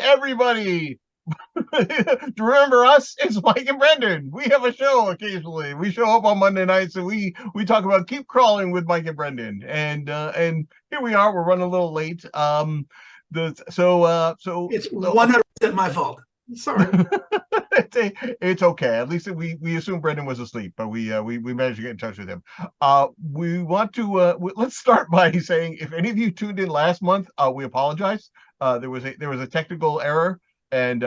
everybody. Do you remember us? It's Mike and Brendan. We have a show occasionally. We show up on Monday nights and we talk about Keep Crawling with Mike and Brendan. And here we are. We're running a little late. It's 100% my fault. Sorry. It's okay. At least we assumed Brendan was asleep, but we managed to get in touch with him. We want to let's start by saying if any of you tuned in last month, we apologize. There was a technical error, and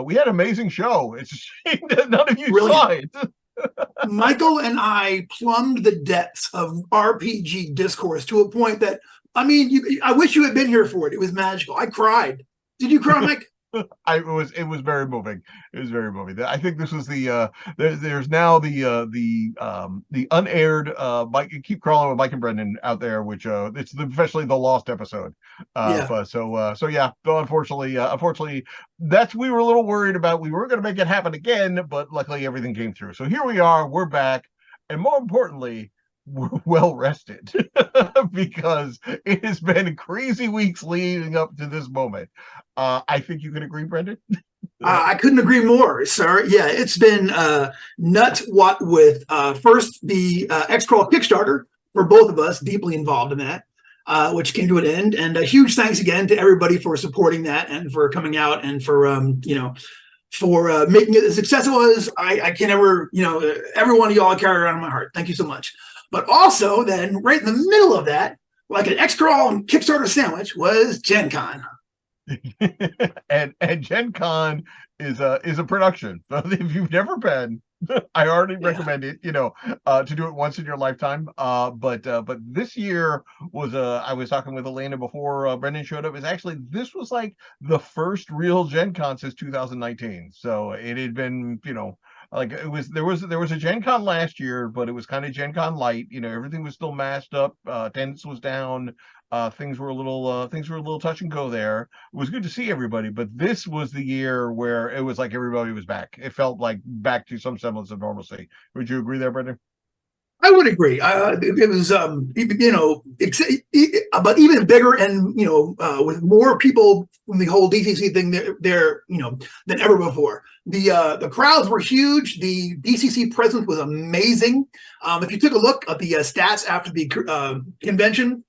we had an amazing show. It's a shame that none of you saw it. Michael and I plumbed the depths of RPG discourse to a point that, I mean, I wish you had been here for it. It was magical. I cried. Did you cry, Mike? It was very moving. It was very moving. I think this was there's now the unaired Mike Keep Crawling with Mike and Brendan out there, which it's officially the lost episode. So unfortunately that's we were a little worried about. We were going to make it happen again, but luckily everything came through. So here we are. We're back, and more importantly, we're well rested because it has been crazy weeks leading up to this moment. I think you can agree, Brendan. I couldn't agree more, sir. Yeah, it's been nuts. What with first the X-Crawl Kickstarter for both of us, deeply involved in that, which came to an end, and a huge thanks again to everybody for supporting that and for coming out and for for making it as successful as I can ever. Every one of y'all I carry around in my heart. Thank you so much. But also, then, right in the middle of that, like an X-Crawl Kickstarter sandwich, was Gen Con. and Gen Con is a production. If you've never been, I already recommend it. To do it once in your lifetime. But this year was I was talking with Elena before Brendan showed up. This was like the first real Gen Con since 2019. So it had been like there was a Gen Con last year, but it was kind of Gen Con light. Everything was still mashed up. Attendance was down. Things were a little touch and go there. It was good to see everybody, but this was the year where it was like everybody was back. It felt like back to some semblance of normalcy. Would you agree there, Brendan? I would agree. It was, but even bigger and, with more people from the whole DCC thing there, than ever before. The crowds were huge. The DCC presence was amazing. If you took a look at the stats after the convention,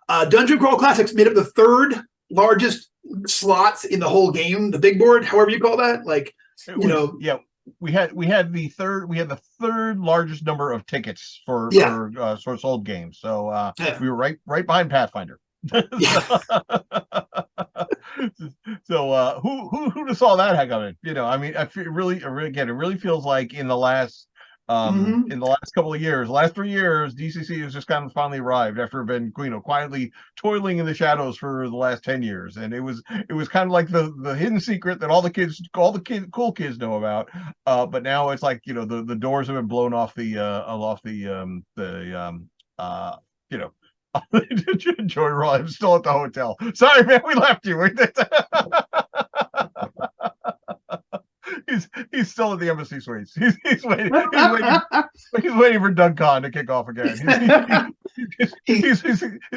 Dungeon Crawl Classics made up the third largest slots in the whole game, the big board, however you call that. Yeah. We had the third largest number of tickets for sold games. So we were right behind Pathfinder. So who'd have saw that coming? I mean, I feel it really feels like in the last couple of years, last 3 years, DCC has just kind of finally arrived after been quietly toiling in the shadows for the last 10 years, and it was kind of like the hidden secret that all the cool kids know about. But now it's like the doors have been blown off the Joy Roy. I'm still at the hotel. Sorry, man, we left you. He's still at the embassy suites. He's waiting. He's waiting for DunCon to kick off again. He's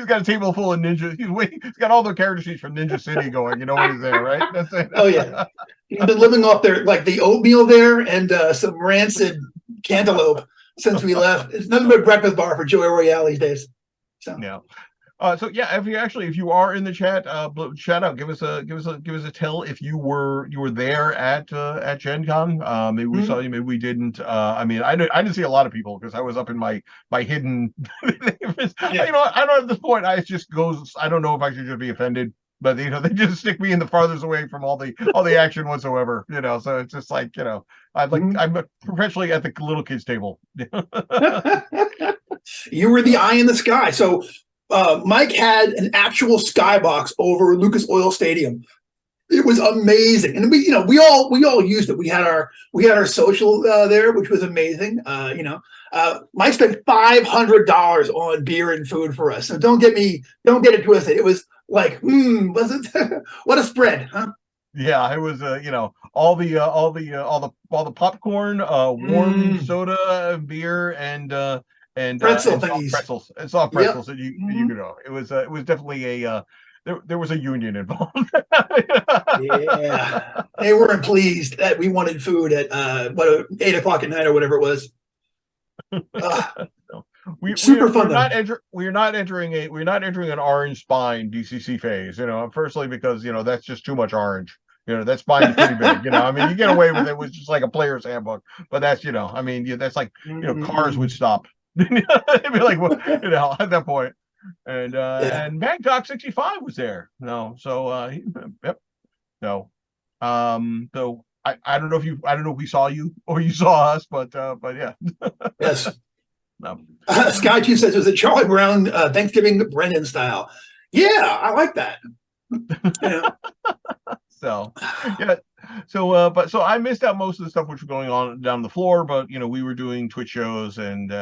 got a table full of ninja. He's got all the character sheets from Ninja City going. When he's there, right? That's it. Oh yeah, he's been living off there like the oatmeal there and some rancid cantaloupe since we left. It's nothing but breakfast bar for Joey Royale these days. So. Yeah. If you are in the chat, shout out, give us a tell if you were there at Gen Con. Maybe we saw you, maybe we didn't. I mean, I didn't see a lot of people because I was up in my hidden. I don't at this point. I just goes. I don't know if I should just be offended, but they just stick me in the farthest away from all the action whatsoever. So it's just like I'm professionally at the little kids table. You were the eye in the sky. So. Mike had an actual skybox over Lucas Oil Stadium. It was amazing, and we all used it. We had our social there, which was amazing. Mike spent $500 on beer and food for us. So don't get it twisted. It was like, was it? What a spread, huh? Yeah, it was. All the popcorn, warm soda, beer, and pretzel and soft pretzels and soft pretzels that you could know. It was definitely there was a union involved. Yeah, they weren't pleased that we wanted food at 8 o'clock at night or whatever it was. Uh, So super fun though. we're not entering an orange spine DCC phase. Firstly because that's just too much orange. That spine's pretty big. I mean, you get away with it with just like a player's handbook, but that's I mean, that's like cars would stop. It'd be like, well, at that point. And Yeah. and Bangkok 65 was there. No, so yep. No. So I don't know if we saw you or you saw us, but yeah. Yes. No. Sky 2 says it was a Charlie Brown Thanksgiving Brendan style. Yeah, I like that. Yeah. So yeah. So I missed out most of the stuff which was going on down the floor, but we were doing Twitch shows and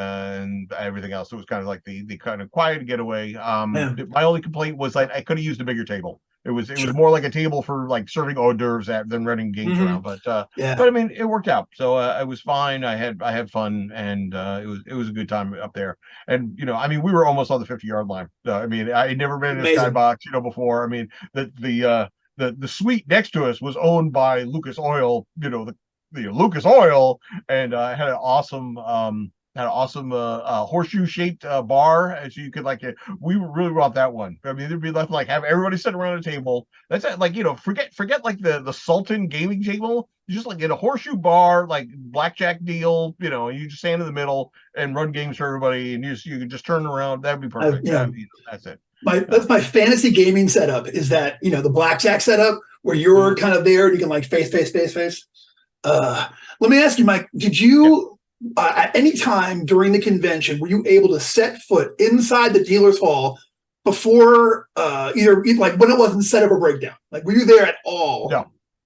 everything else. It was kind of like the kind of quiet getaway. Yeah. My only complaint was like I could have used a bigger table. It was Sure. more like a table for like serving hors d'oeuvres than running games around. But Yeah. I mean it worked out. So it was fine. I had fun, and it was a good time up there. And I mean we were almost on the 50-yard line. I mean I had never been in a Amazing. skybox before. I mean the suite next to us was owned by Lucas Oil, the Lucas Oil, and had an awesome horseshoe shaped bar, as you could like it. We really want that one. I mean, there'd be nothing like have everybody sit around a table. That's it. Like forget like the Sultan gaming table. You just like get a horseshoe bar, like blackjack deal. You just stand in the middle and run games for everybody, and you can just turn around. That'd be perfect. That's it. That's my fantasy gaming setup. Is that the blackjack setup where you're kind of there and you can like face. Let me ask you, Mike. Did you at any time during the convention were you able to set foot inside the dealer's hall before either like when it wasn't set up or breakdown? Like were you there at all?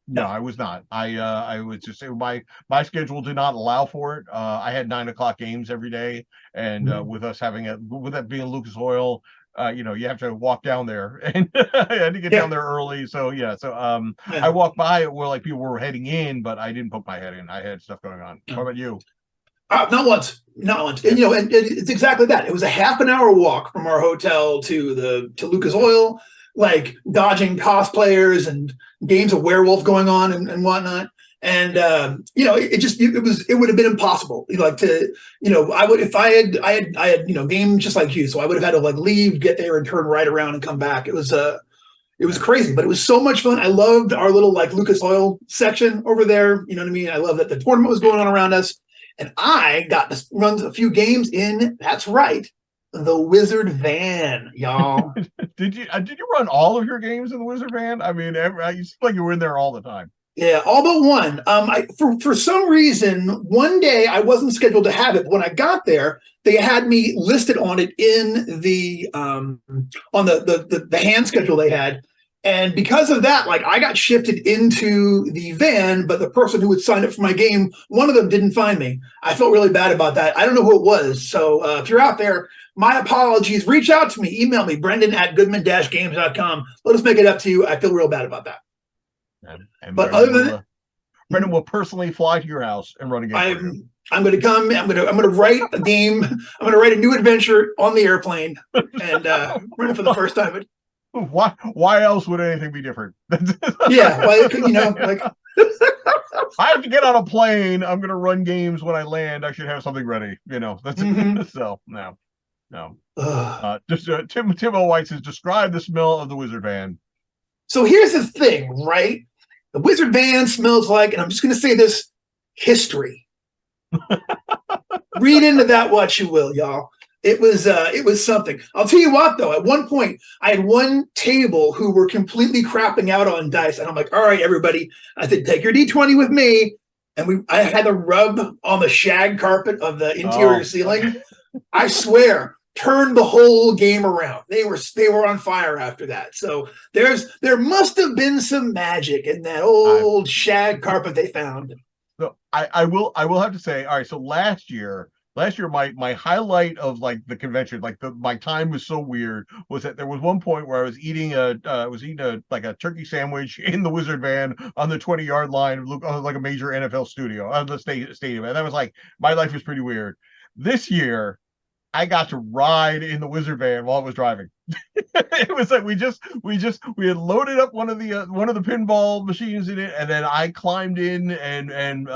No, I was not. I was just my schedule did not allow for it. I had 9 o'clock games every day, and with that being Lucas Oil, you have to walk down there, and I had to get down there early. So I walked by it where like people were heading in, but I didn't poke my head in. I had stuff going on. What about you? Not once. And, and it's exactly that. It was a half an hour walk from our hotel to Lucas Oil, like dodging cosplayers and games of werewolf going on and whatnot. And it would have been impossible. Like to, I would if I had games just like you, so I would have had to like leave, get there, and turn right around and come back. It was crazy, but it was so much fun. I loved our little like Lucas Oil section over there. You know what I mean? I love that the tournament was going on around us, and I got to run a few games in. That's right, the Wizard Van, y'all. Did you run all of your games in the Wizard Van? I mean, you seem like you were in there all the time. Yeah, all but one. For some reason, one day I wasn't scheduled to have it. But when I got there, they had me listed on it in the on the hand schedule they had, and because of that, like I got shifted into the van. But the person who had signed up for my game, one of them didn't find me. I felt really bad about that. I don't know who it was. So if you're out there, my apologies. Reach out to me. Email me, Brendan@Goodman-Games.com. Let us make it up to you. I feel real bad about that. And but other than Brendan will personally fly to your house and run a game. I'm going to come. I'm going to write a game. I'm going to write a new adventure on the airplane and run it for the first time. Why else would anything be different? Yeah, well, like I have to get on a plane. I'm going to run games when I land. I should have something ready. That's so no. Just Tim O. White says describe the smell of the Wizard Van. So here's the thing, right? The Wizard Van smells like, and I'm just going to say this, history. Read into that what you will, y'all. It was something. I'll tell you what, though. At one point, I had one table who were completely crapping out on dice, and I'm like, "All right, everybody," I said, "Take your D20 with me." And I had to rub on the shag carpet of the interior ceiling. I swear, turned the whole game around. They were on fire after that. So there must have been some magic in that old shag carpet they found. So I will have to say, all right. So last year my highlight of like the convention, like my time was so weird, was that there was one point where I was eating a turkey sandwich in the Wizard Van on the 20-yard line of like a major NFL studio, the stadium, and that was like my life was pretty weird. This year I got to ride in the Wizard van while it was driving. It was like we had loaded up one of the pinball machines in it, and then I climbed in, and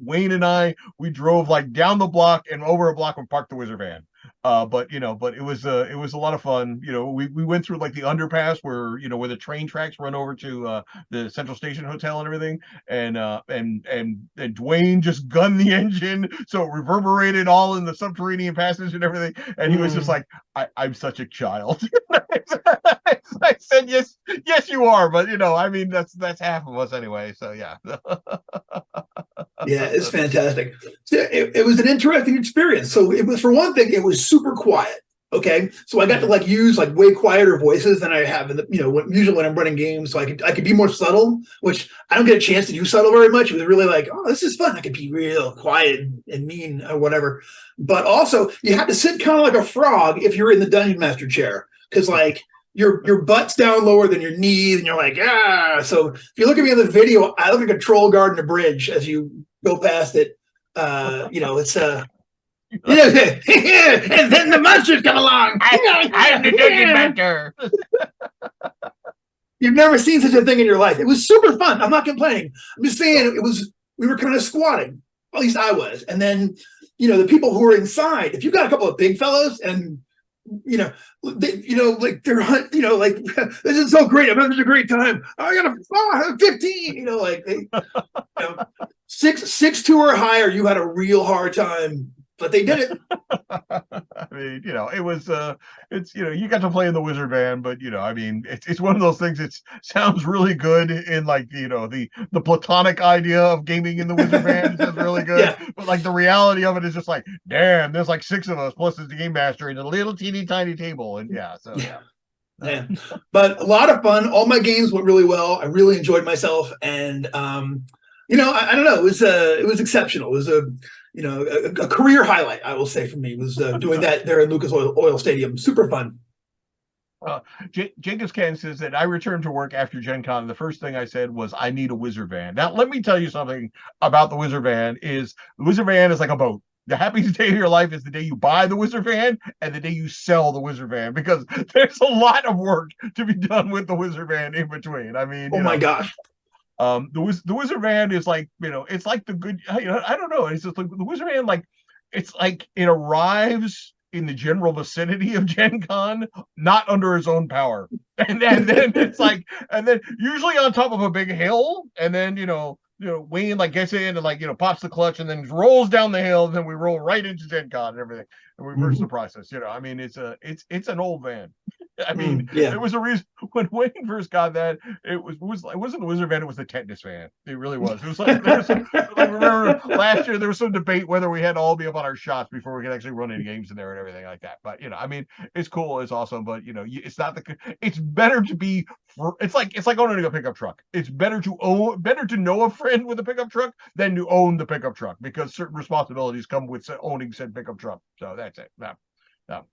Wayne and we drove like down the block and over a block and parked the Wizard van. But it was a lot of fun. We went through like the underpass where the train tracks run over to the Central Station Hotel and everything, and Dwayne just gunned the engine so it reverberated all in the subterranean passage and everything, and he was just like, I'm such a child. I said, yes you are, but I mean that's half of us anyway, so yeah. Yeah, it's fantastic. So it was an interesting experience. So it was, for one thing, it was super quiet. Okay, so I got to like use like way quieter voices than I have in the usually when I'm running games. So I could be more subtle, which I don't get a chance to do subtle very much. It was really like, oh, this is fun. I could be real quiet and mean or whatever. But also, you have to sit kind of like a frog if you're in the dungeon master chair, because like your butt's down lower than your knees, and you're like, ah. So if you look at me in the video, I look like a troll guard in a bridge as you go past it. It's and then the monsters come along. I'm the dungeon master. You've never seen such a thing in your life. It was super fun. I'm not complaining. I'm just saying we were kind of squatting. At least I was. And then, the people who were inside, if you've got a couple of big fellows and like they're like, this is so great. I'm having such a great time. I got a 15. Six two or higher, you had a real hard time. But they did it. I mean, it was you got to play in the Wizard van, but I mean, it's one of those things. It sounds really good in like the platonic idea of gaming in the Wizard van. It sounds really good, yeah. But like the reality of it is just like, damn, there's like 6 of us plus the game master in a little teeny tiny table, and yeah. Yeah. But a lot of fun. All my games went really well. I really enjoyed myself, and I don't know. It was exceptional. It was a career highlight, I will say, for me, was doing that there in Lucas Oil Stadium. Super fun. Jenkins Ken says that I returned to work after Gen Con. The first thing I said was, I need a Wizard van. Now, let me tell you something about the Wizard van. The Wizard van is like a boat. The happiest day of your life is the day you buy the Wizard van and the day you sell the Wizard van, because there's a lot of work to be done with the Wizard van in between. I mean, oh my gosh. The Wizard van is like, it's like the good, I don't know. It's just like the Wizard van, like, it's like it arrives in the general vicinity of Gen Con, not under its own power. And then it's like, and then usually on top of a big hill, and then, Wayne like gets in and like, pops the clutch and then rolls down the hill, and then we roll right into Gen Con and everything. And we reverse the process. I mean, it's an old van. I mean, yeah. It was a reason when Wayne first got that. It wasn't the Wizard van. It was the tetanus van. It really was. It was like, remember last year there was some debate whether we had to all be up on our shots before we could actually run any games in there and everything like that. But I mean, it's cool, it's awesome, but it's not it's better to be. It's like owning a pickup truck. It's better to know a friend with a pickup truck than to own the pickup truck, because certain responsibilities come with owning said pickup truck. So that's it. No. So.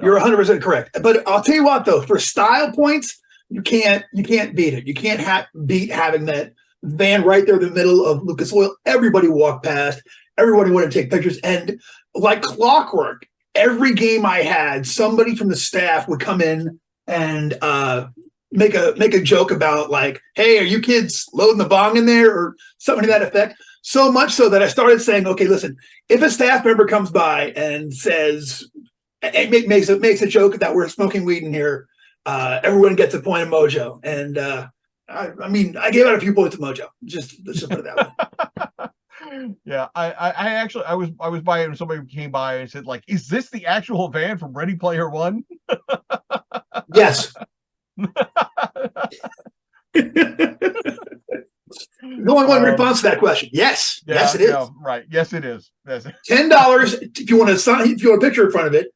You're 100% correct. But I'll tell you what, though, for style points, you can't beat it. You can't beat having that van right there in the middle of Lucas Oil. Everybody walked past. Everybody wanted to take pictures. And like clockwork, every game I had, somebody from the staff would come in and make a joke about like, hey, are you kids loading the bong in there, or something to that effect. So much so that I started saying, okay, listen, if a staff member comes by and says, it makes a joke that we're smoking weed in here, everyone gets a point of mojo. And I mean, I gave out a few points of mojo. Let's just put it that way. Yeah, I was by and somebody came by and said, like, is this the actual van from Ready Player One? Yes. No one responds to that question. Yes. Yeah, yes, it is. No, right. Yes, it is. Yes. $10 if you want a picture in front of it.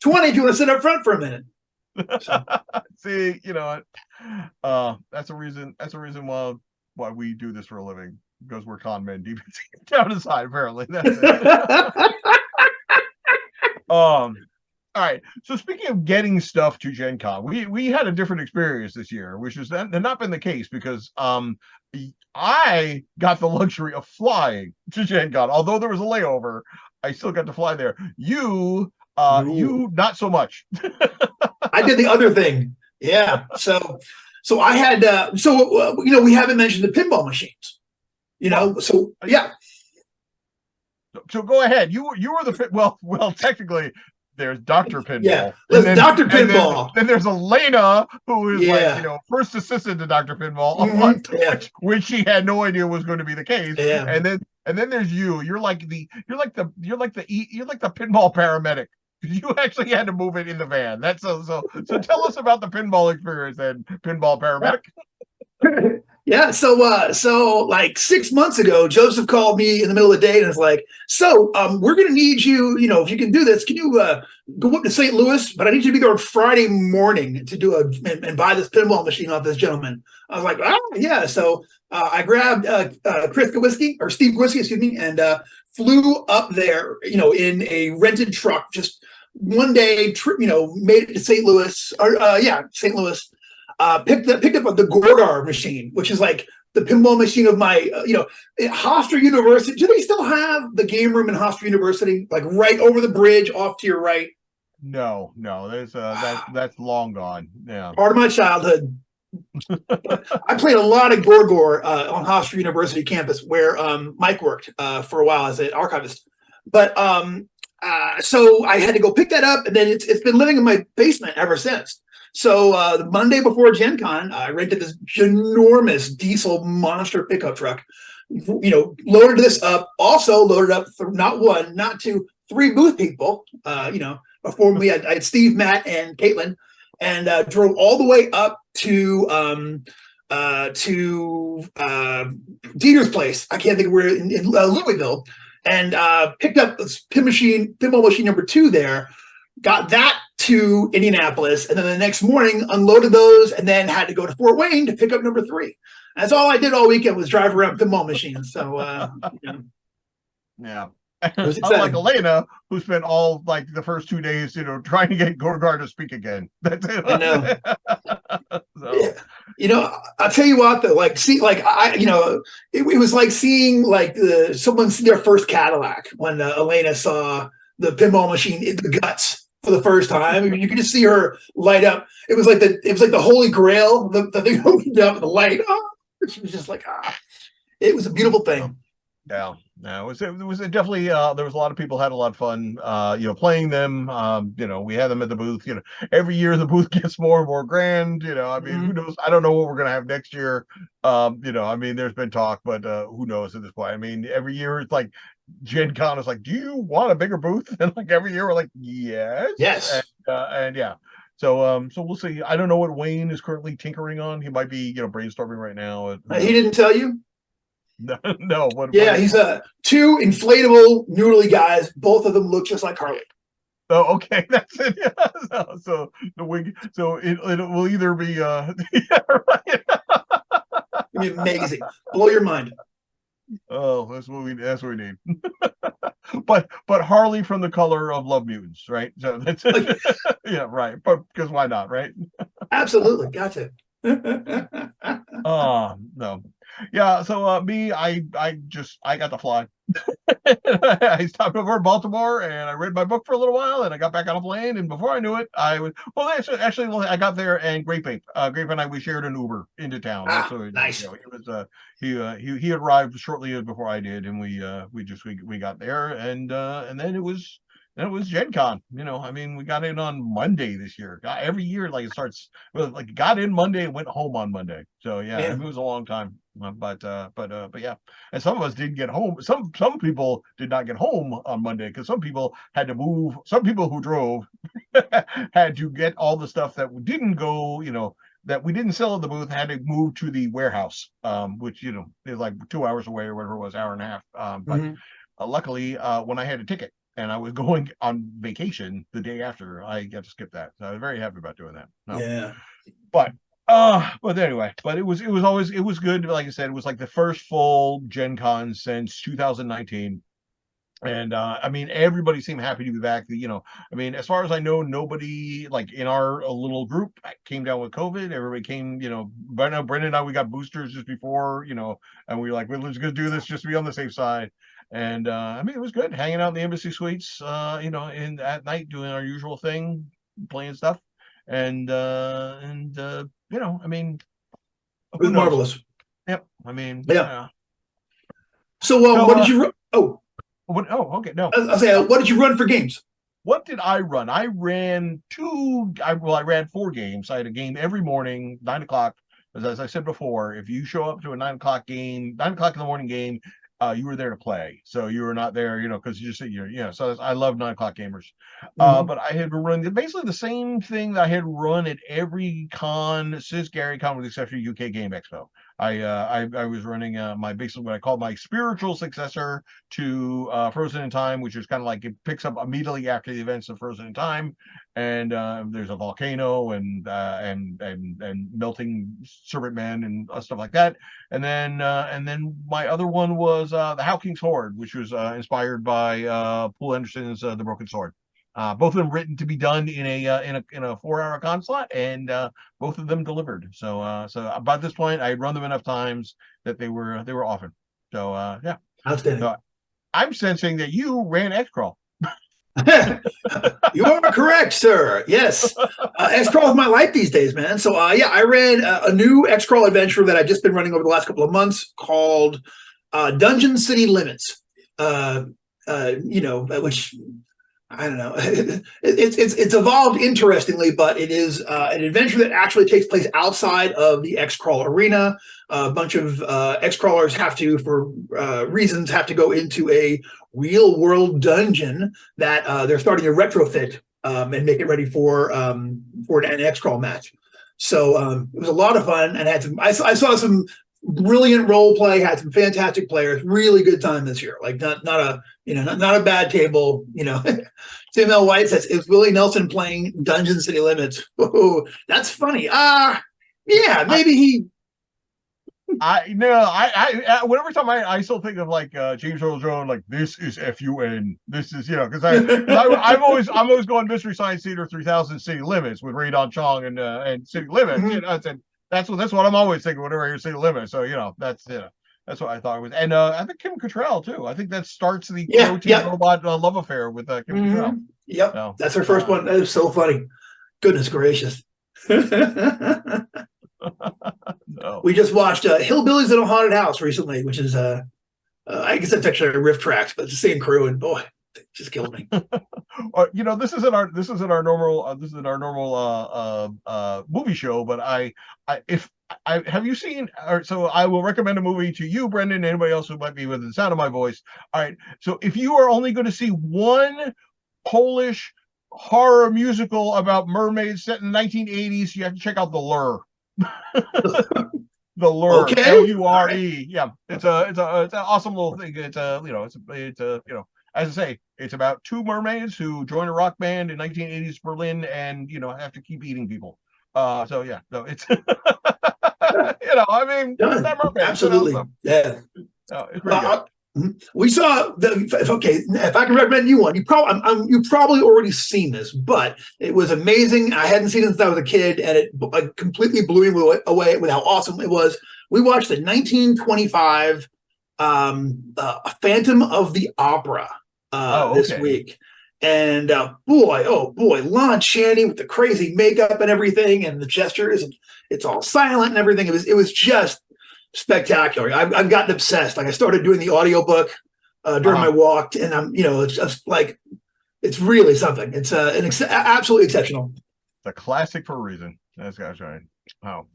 $20 if you want to sit up front for a minute. So. See, that's a reason why we do this for a living, because we're con men deep down inside, apparently. That's it. All right. So speaking of getting stuff to Gen Con, we had a different experience this year, which has not been the case, because I got the luxury of flying to Gen Con. Although there was a layover, I still got to fly there. You Ooh. you not so much. I did the other thing. Yeah. So I had we haven't mentioned the pinball machines. Well, So yeah, so go ahead. You were the well technically there's Dr. yeah. Pinball, and Let's then Dr. and then Pinball. then there's Elena, who is like, Yeah. first assistant to Dr. Pinball, Yeah. which she had no idea was going to be the case. Yeah. And then there's you. You're like the pinball paramedic. You actually had to move it in the van. That's so tell us about the pinball experience and pinball paramedic. Yeah, so like 6 months ago, Joseph called me in the middle of the day and was like, we're gonna need you, if you can do this, can you go up to St. Louis? But I need you to be there on Friday morning to do and buy this pinball machine off this gentleman. I was like, yeah. So I grabbed Chris Kowalski or Steve Kowalski, excuse me, and flew up there, in a rented truck, just one day trip, made it to St. Louis, or St. Louis. Picked up the Gordar machine, which is like the pinball machine of my, at Hofstra University. Do they still have the game room in Hofstra University, like right over the bridge off to your right? No, there's that's long gone. Yeah. Part of my childhood. I played a lot of Gorgor on Hofstra University campus where Mike worked for a while as an archivist. But so I had to go pick that up, and then it's been living in my basement ever since. So the Monday before Gen Con, I rented this ginormous diesel monster pickup truck, loaded this up, also loaded up not one, not two, three booth people, before me, I had Steve, Matt, and Caitlin, and drove all the way up to Dieter's place. I can't think of where, in Louisville, and picked up this pinball machine number 2 there, got that to Indianapolis, and then the next morning unloaded those, and then had to go to Fort Wayne to pick up number 3. That's all I did all weekend was drive around pinball machines. So Yeah. it was Unlike exciting. Elena, who spent all like the first 2 days, trying to get Gorgar to speak again. That's it. I know. So I'll tell you what though, it was like seeing like someone see their first Cadillac when Elena saw the pinball machine in the guts for the first time. You could just see her light up. It was like the Holy Grail. The thing opened up, the light. Oh, she was just like, it was a beautiful thing. yeah, it was definitely there was a lot of people had a lot of fun playing them. We had them at the booth. Every year the booth gets more and more grand. I mean, who knows? I don't know what we're gonna have next year. I mean, there's been talk, but who knows at this point? I mean, every year it's like Gen Con is like, do you want a bigger booth? And like every year we're like, yes. And yeah. So we'll see. I don't know what Wayne is currently tinkering on. He might be brainstorming right now. He didn't tell you? No. Yeah, he's 2 inflatable noodly guys. Both of them look just like Harley. Oh, okay, that's it. Yeah. So the wig. So it will either be yeah, right. It'd be amazing. Blow your mind. Oh, that's what we need. but Harley from the color of Love Mutants, right? So that's yeah, right. But because why not, right? Absolutely, gotcha. No. Yeah, so me, I got to fly. I stopped over in Baltimore and I read my book for a little while, and I got back on a plane, and before I knew it, I was I got there, and Grape and I, we shared an Uber into town. So nice. He was he arrived shortly before I did, and we got there, and then it was Gen Con. I mean, we got in on Monday this year. Every year, like, it starts got in Monday and went home on Monday. So yeah, it was a long time. But yeah, and some of us didn't get home. Some people did not get home on Monday because some people had to move. Some people who drove had to get all the stuff that didn't go, that we didn't sell at the booth, had to move to the warehouse, which is like 2 hours away or whatever it was, hour and a half. But luckily, when I had a ticket and I was going on vacation the day after, I got to skip that. So I was very happy about doing that. Yeah. But anyway, it was good. Like I said, it was like the first full Gen Con since 2019. And I mean, everybody seemed happy to be back. I mean, as far as I know, nobody like in our little group came down with COVID. Everybody came, but now Brendan and I, we got boosters just before, and we were like, well, let's go do this just to be on the safe side. And I mean, it was good hanging out in the Embassy Suites, in at night doing our usual thing, playing stuff, and I mean, It was who knows? marvelous. Yep. I mean, Yeah. yeah. So, So, what did you run? Oh, what? Oh, okay. No. I'll say, what did you run for games? What did I run? I ran I ran 4 games. I had a game every morning, 9 o'clock. As I said before, if you show up to a 9 o'clock game, 9 o'clock in the morning game, you were there to play. So you were not there, because you just so I love 9 o'clock gamers. Mhm. But I had run basically the same thing that I had run at every con since Gary Con, with the exception of UK Game Expo. I was running my basically what I call my spiritual successor to Frozen in Time, which is kind of like it picks up immediately after the events of Frozen in Time, and there's a volcano and melting serpent men and stuff like that. And then my other one was the How King's Horde, which was inspired by Poul Anderson's The Broken Sword. Both of them written to be done in a 4-hour con slot, and both of them delivered. So by this point, I had run them enough times that they were often. So yeah. Outstanding. So I'm sensing that you ran X-Crawl. You are correct, sir. Yes. X-Crawl is my life these days, man. So, yeah, I ran a new X-Crawl adventure that I've just been running over the last couple of months called Dungeon City Limits. Which I don't know. It's evolved interestingly, but it is an adventure that actually takes place outside of the X-Crawl arena. A bunch of X-Crawlers have to, for reasons, have to go into a real-world dungeon that they're starting to retrofit and make it ready for an X-Crawl match. So it was a lot of fun, and I saw some brilliant role play, had some fantastic players, really good time this year. Like not a bad table. Tim L. White says, is Willie Nelson playing Dungeon City Limits? Oh, that's funny. Yeah, maybe he. Whenever time I still think of like James Earl Jones, like this is FUN. This is because I'm always going Mystery Science Theater 3000 City Limits with Ray Don Chong and City Limits. Mhm. That's what I'm always thinking whenever I hear City Limits. So that's what I thought it was. And I think Kim Cattrall too. I think that starts the Yeah, Crow Team yeah. Robot love affair with Kim Cattrall. Yep, So, that's her first one. That is so funny. Goodness gracious. no. We just watched Hillbillies in a Haunted House recently, which is I guess that's actually a riff tracks, but it's the same crew, and boy, it just killed me. This isn't our normal movie show, but if I have you seen, or so I will recommend a movie to you, Brendan, and anybody else who might be within the sound of my voice. All right, so if you are only going to see one Polish horror musical about mermaids set in the 1980s, you have to check out The Lure. The Lure, Okay. Lure. Right. Yeah, it's an awesome little thing. It's as I say, it's about 2 mermaids who join a rock band in 1980s Berlin and have to keep eating people. So yeah, no, it's I mean, that mermaid. Absolutely. Yeah. It's pretty good. We saw if I can recommend you one, you probably already seen this, but it was amazing. I hadn't seen it since I was a kid, and it completely blew me away with how awesome it was. We watched the 1925 Phantom of the Opera this week. And boy, Lon Chaney with the crazy makeup and everything, and the gestures, and it's all silent and everything. It was just spectacular. I've gotten obsessed. Like I started doing the audiobook during my walk, and it's just like it's really something. It's absolutely exceptional. It's a classic for a reason. That's right. Oh.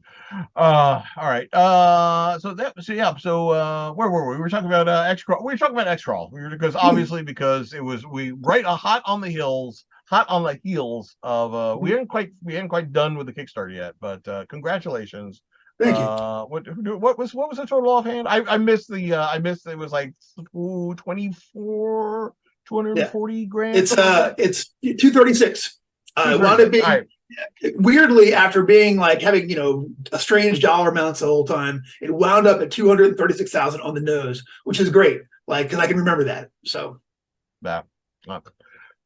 All right. So where were we? We were talking about X-Crawl. We were talking about X-Crawl. Because it was hot on the heels of we hadn't quite done with the Kickstarter yet, but congratulations. Thank you. What was the total offhand? I missed it was like 240 grand. It's 236. I wanted to be weirdly, after being like having a strange dollar amounts the whole time, it wound up at 236,000 on the nose, which is great. Like because I can remember that. So yeah.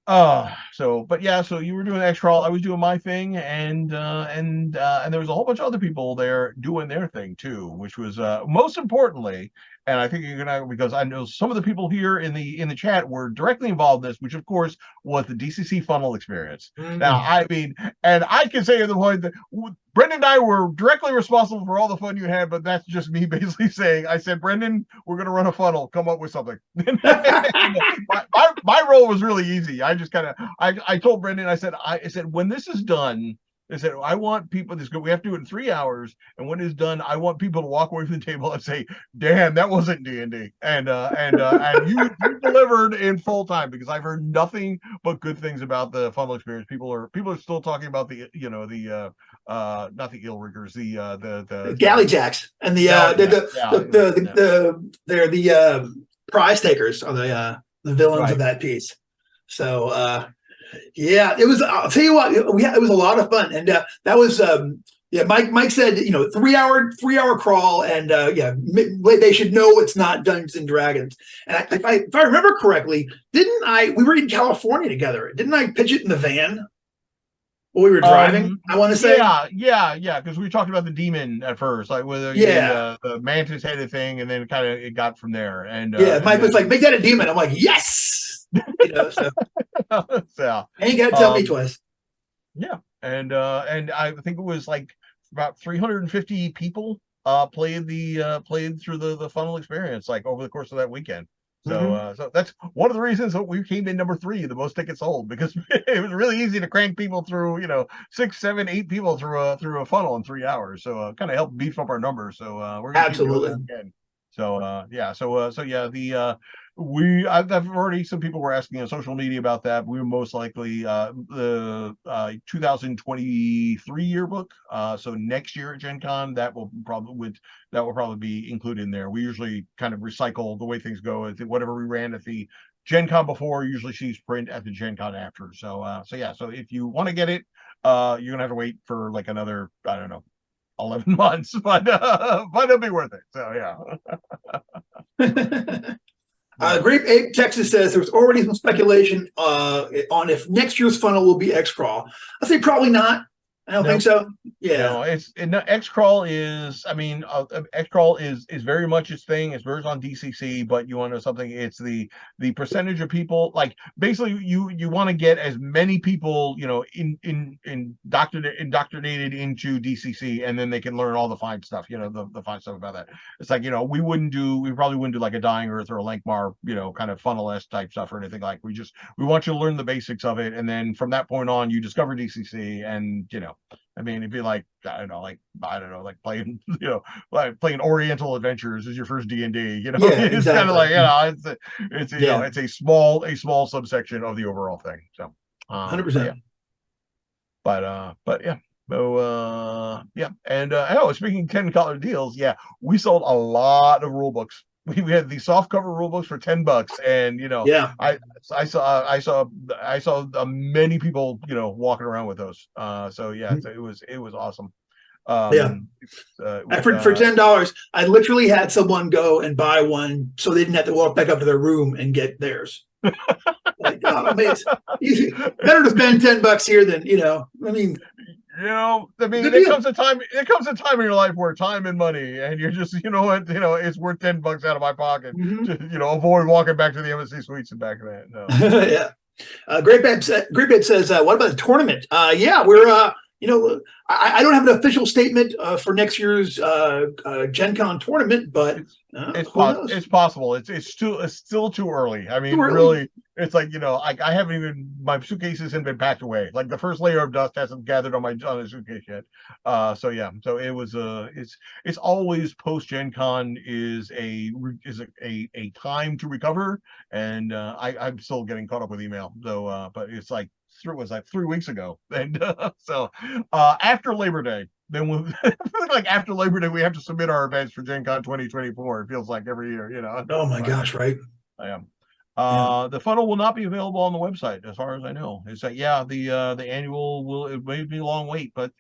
So, but yeah, so you were doing X crawl, I was doing my thing, and there was a whole bunch of other people there doing their thing too, which was most importantly, and I think you're gonna, because I know some of the people here in the chat were directly involved in this, which of course was the DCC funnel experience. Now, Mm. I mean, and I can say at the point that Brendan and I were directly responsible for all the fun you had, but that's just me basically saying, I said, Brendan, we're gonna run a funnel, come up with something. My role was really easy. I just kind of I told Brendan, I said when this is done, I said I want people this good. We have to do it in 3 hours, and when it's done, I want people to walk away from the table and say, "Damn, that wasn't D&D," and you delivered in full time, because I've heard nothing but good things about the funnel experience. People are still talking about the not the ill riggers, The galley jacks and galley jack. Yeah, they're the prize takers are the villains of right. that piece. So yeah, it was. I'll tell you what, it was a lot of fun, and that was yeah. Mike said 3 hour crawl, and yeah, they should know it's not Dungeons and Dragons. And if I remember correctly, didn't I? We were in California together. Didn't I pitch it in the van while we were driving? I want to say. Yeah, because we talked about the demon at first, like with Yeah, the mantis headed thing, and then kind of it got from there, yeah. and Mike was then like, "Make that a demon." I'm like, "Yes." So so ain't got to tell me um twice. yeah, and I think it was like about 350 people played through the funnel experience, like over the course of that weekend. So Mm-hmm. so that's one of the reasons that we came in number three, the most tickets sold, because it was really easy to crank people through, 6, 7, 8 people through a funnel in 3 hours. So kind of helped beef up our numbers. So we're gonna keep doing Absolutely. that again. So yeah, so yeah, I've already, some people were asking on social media about that. We were most likely the 2023 yearbook. So next year at Gen Con, that will probably be included in there. We usually kind of recycle the way things go. Whatever we ran at the Gen Con before usually sees print at the Gen Con after. So yeah, so if you want to get it, you're gonna have to wait for like another, I don't know, 11 months, but it'll be worth it. So yeah. Yeah. Grape Ape Texas says there's already some speculation on if next year's funnel will be X crawl. I say probably not. I don't think No, so. Yeah. no, X crawl is. I mean, X crawl is very much its thing. It's version on DCC, but you want to know something? It's the percentage of people. Like basically, you want to get as many people, indoctrinated into DCC, and then they can learn all the fine stuff. The fine stuff about that. It's like, we probably wouldn't do like a Dying Earth or a Lankmar, kind of funnel-esque type stuff or anything like. We want you to learn the basics of it, and then from that point on, you discover DCC, and I mean, it'd be like, I don't know, like playing, like playing Oriental Adventures is your first D&D. Yeah, It's kind of exactly. like, Yeah, it's a small subsection of the overall thing. So, but 100%. yeah, but yeah. So yeah, and oh, speaking of $10 deals, yeah, we sold a lot of rule books. We had the soft cover rule books for $10, and Yeah, I I saw many people walking around with those. So yeah, so it was awesome. yeah. Um, it was For $10, I literally had someone go and buy one so they didn't have to walk back up to their room and get theirs. Like, oh, I mean, it's better to spend $10 here than I mean, I mean, good there deal. comes a time. There comes a time in your life where time and money, and you're just, what, it's worth $10 out of my pocket Hmm. to, avoid walking back to the embassy suites and back of that. No. Yeah. Great Bed says, what about the tournament? Yeah, we're, I don't have an official statement for next year's Gen Con tournament, but It's who knows? it's possible. It's still too early. I Too mean, early. really, it's like, I haven't even, my suitcase hasn't been packed away. Like the first layer of dust hasn't gathered on the suitcase yet. So yeah, so it was it's always post Gen Con is a time to recover, and I'm still getting caught up with email. So but it's like it was like 3 weeks ago, and so after Labor Day. Then we'll like after Labor Day, we have to submit our events for Gen Con 2024. It feels like every year, Oh my But gosh, right? I am. Yeah. The funnel will not be available on the website, as far as I know. It's like, yeah, the annual it may be a long wait, but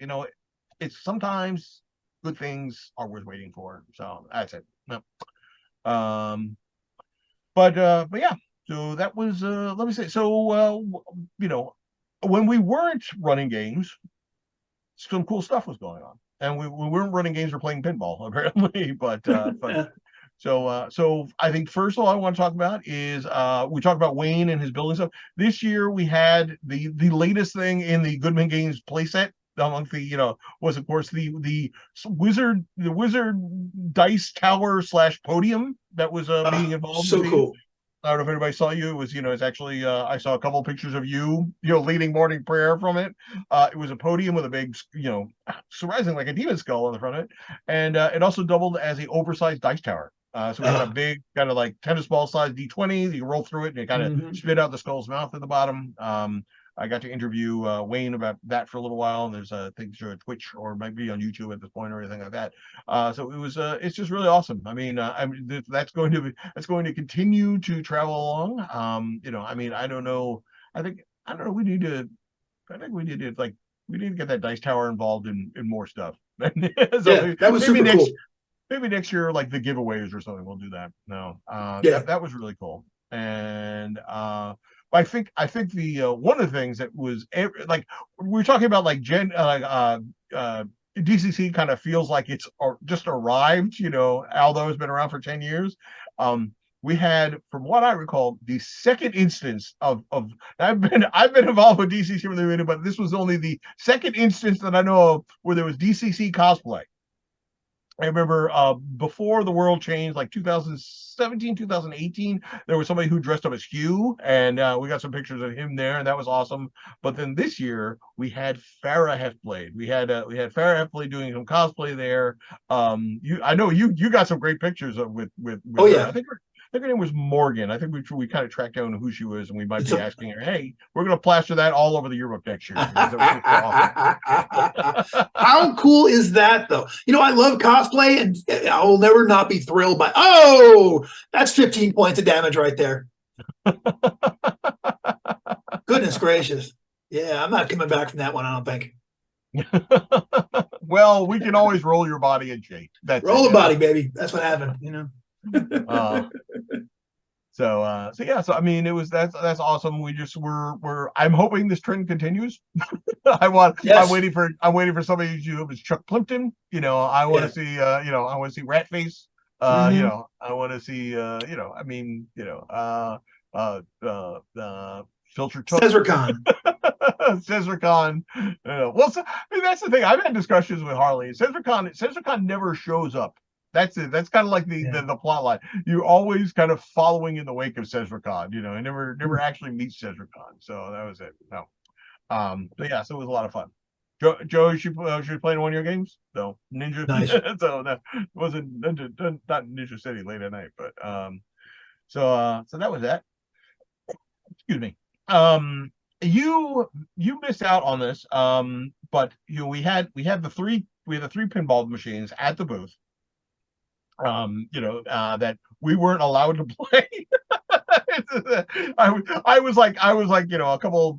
it's sometimes good things are worth waiting for. So that's it. No. Um, but yeah. So that was let me say so you know, when we weren't running games, some cool stuff was going on. And we weren't running games, we're playing pinball apparently. But Yeah. so I think first of all I want to talk about is we talked about Wayne and his building stuff. This year we had the latest thing in the Goodman Games playset among the was of course the wizard dice tower slash podium that was being involved in So the theme. cool. I don't know if anybody saw you. It was, it's actually, I saw a couple of pictures of you, leading morning prayer from it. It was a podium with a big, surprising like a demon skull on the front of it. And it also doubled as a oversized dice tower. So we had a Uh, big kind of like tennis ball size D20. You roll through it and it kind of mhm. spit out the skull's mouth at the bottom. I got to interview Wayne about that for a little while. And there's things on Twitch or might be on YouTube at this point or anything like that. So it was, it's just really awesome. I mean, that's going to continue to travel along. I don't know. I don't know. I think we need to we need to get that dice tower involved in more stuff. So Yeah, that was maybe super cool. next year, like the giveaways or something, we'll do that. No, Yeah. that was really cool. And I think the one of the things that was like we were talking about like DCC kind of feels like it's just arrived, although it's been around for 10 years. We had, from what I recall, the second instance of I've been involved with DCC from the beginning, but this was only the second instance that I know of where there was DCC cosplay. I remember before the world changed, like 2017, 2018, there was somebody who dressed up as Hugh, and we got some pictures of him there, and that was awesome. But then this year we had Farrah Hefblade. We had Farrah Hefblade doing some cosplay there. I know you got some great pictures Oh with her. yeah. I think her name was Morgan. I think we kind of tracked down who she was, and we might It's be a asking her, "Hey, we're going to plaster that all over the yearbook next year because that was just so awesome." How cool is that, though? I love cosplay, and I will never not be thrilled by. Oh, that's 15 points of damage right there. Goodness gracious! Yeah, I'm not coming back from that one. I don't think. Well, we can always roll your body in shape. That's Roll it. the body, baby. That's what happened. Uh, so yeah, so I mean, that's awesome. We're I'm hoping this trend continues. Yes. I'm waiting for somebody to do it was Chuck Plimpton. I want to Yeah. see I want to see Ratface. Mm-hmm. I want to see I mean, Filter Took. Cesar Khan. Cesar Khan. Well, I mean, that's the thing. I've had discussions with Harley. Cesar Khan never shows up. That's it. That's kind of like Yeah. the plot line. You're always kind of following in the wake of Cesar Khan. He never actually meets Cesar Khan. So that was it. No. But yeah, so it was a lot of fun. Joe, she was playing one of your games. So Ninja. Nice. So that wasn't not Ninja City late at night, but so that was that. Excuse me. Um, you missed out on this. But we had the three pinball machines at the booth. That we weren't allowed to play. I was like, a couple,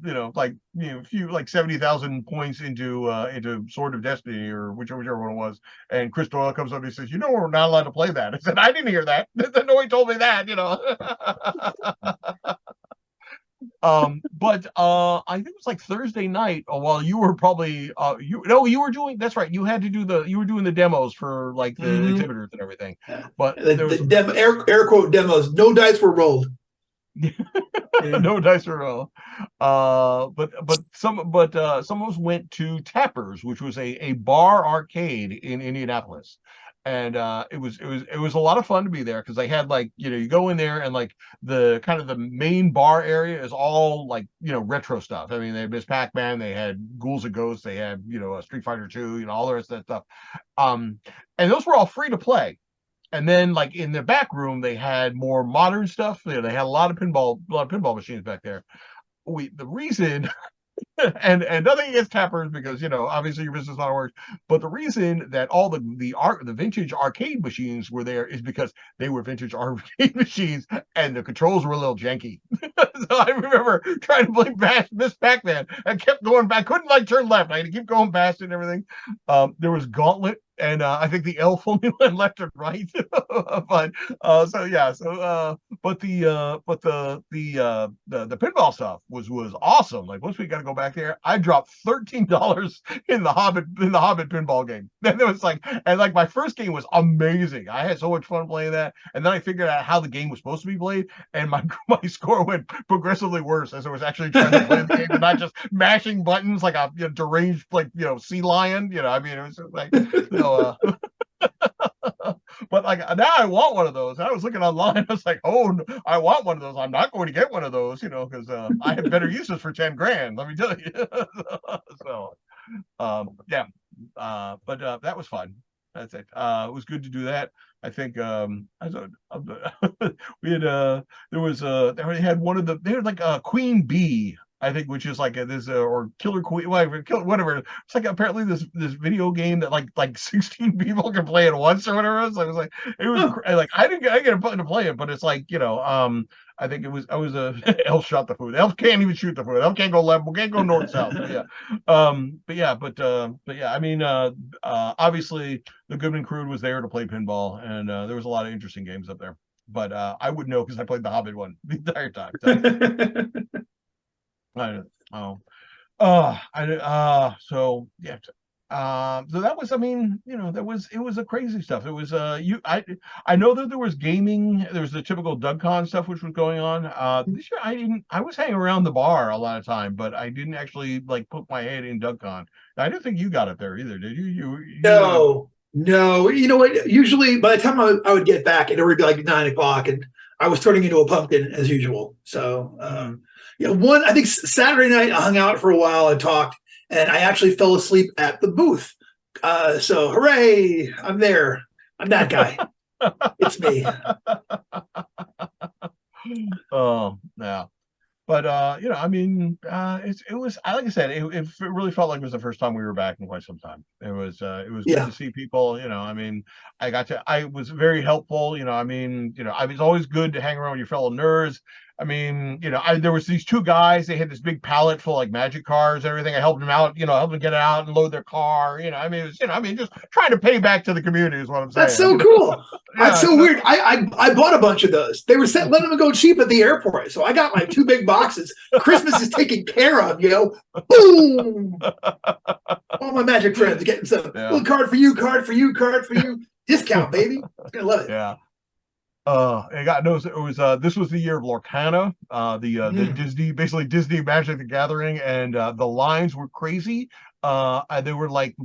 few like 70,000 points into Sword of Destiny or whichever one it was, and Chris Doyle comes up and he says, we're not allowed to play that. I said, I didn't hear that. Nobody told me that. But I think it was like Thursday night, while you were probably you were doing, that's right, you were doing the demos for like the Mm-hmm. exhibitors and everything. Yeah. But there The was demo, air quote demos. No dice were rolled. Yeah. no dice at all. But some of us went to Tappers, which was a bar arcade in Indianapolis. And it was a lot of fun to be there because they had like, you go in there and like the kind of the main bar area is all like, retro stuff. I mean, they had Miss Pac-Man, they had Ghouls and Ghosts, they had, Street Fighter 2, all the rest of that stuff. Um, and those were all free to play. And then like in the back room, they had more modern stuff. They had a lot of pinball machines back there. The reason and nothing against Tappers because obviously your business model works, but the reason that all the vintage arcade machines were there is because they were vintage arcade machines and the controls were a little janky. So I remember trying to play Miss Pac-Man and kept going back. I couldn't like turn left. I had to keep going past it and everything. There was Gauntlet, and I think the elf only went left and right. But so yeah, but the pinball stuff was awesome. Like once we got to go back there, I dropped $13 in the Hobbit pinball game. Then it was like, and like my first game was amazing. I had so much fun playing that, and then I figured out how the game was supposed to be played, and my my score went progressively worse as I was actually trying to play the game and not just mashing buttons like a deranged like sea lion. I mean, it was just like but like now I want one of those. I was looking online. I was like, oh, no, I want one of those. I'm not going to get one of those, because I have better uses for 10 grand. Let me tell you. So, yeah. But that was fun. That's it. It was good to do that. I think we had they had one of they had like a Queen Bee, I think, which is like this or Killer Queen, whatever. It's like apparently this video game that like 16 people can play at once or whatever. So I was like, it was like I get a button to play it, but it's like I think I was a elf shot the food. Elf can't even shoot the food. Elf can't go left, can't go north south. But yeah, but yeah. I mean, obviously the Goodman crew was there to play pinball, and there was a lot of interesting games up there. But I would know because I played the Hobbit one the entire time. So. I don't know. So yeah. So that was, I mean, it was a crazy stuff. It was, I know that there was gaming, there was the typical DugCon stuff which was going on. This year I was hanging around the bar a lot of time, but I didn't actually like put my head in DugCon. I didn't think you got it there either, did you? No, no. You know what? Usually by the time I would get back, it would be like 9 o'clock, and I was turning into a pumpkin as usual. So, I think Saturday night I hung out for a while and talked, and I actually fell asleep at the booth. So hooray! I'm there. I'm that guy. It's me. Oh, yeah. But I mean, it was like I said, it really felt like it was the first time we were back in quite some time. It was good Yeah. to see people. I mean, I was very helpful. I mean, I was always good to hang around with your fellow nerds. I mean, there was these two guys. They had this big pallet full of, like, magic cards and everything. I helped them out. Helped them get it out and load their car. I mean, it was, just trying to pay back to the community is what I'm saying. That's so cool. That's Yeah. so weird. I bought a bunch of those. They were letting them go cheap at the airport. So I got my 2 big boxes. Christmas is taken care of, Boom. All my magic friends getting some little card for you, card for you, card for you. Discount, baby. I'm gonna love it. Yeah. It was this was the year of Lorcana, the Disney, basically Disney Magic the Gathering, and the lines were crazy. They were like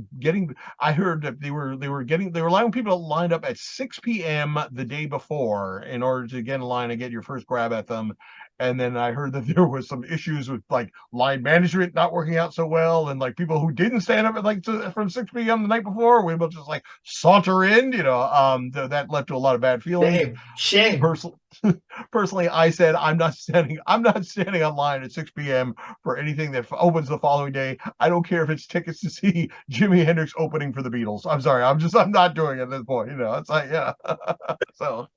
I heard that they were allowing people to line up at 6 p.m. the day before in order to get in line and get your first grab at them. And then I heard that there was some issues with like line management not working out so well, and like people who didn't stand up at from 6 p.m. the night before were able to just like saunter in. That led to a lot of bad feelings. Shame. Personally, I said I'm not standing online at 6 p.m. for anything that opens the following day. I don't care if it's tickets to see Jimi Hendrix opening for the Beatles. I'm sorry, I'm not doing it at this point. It's like, yeah. So,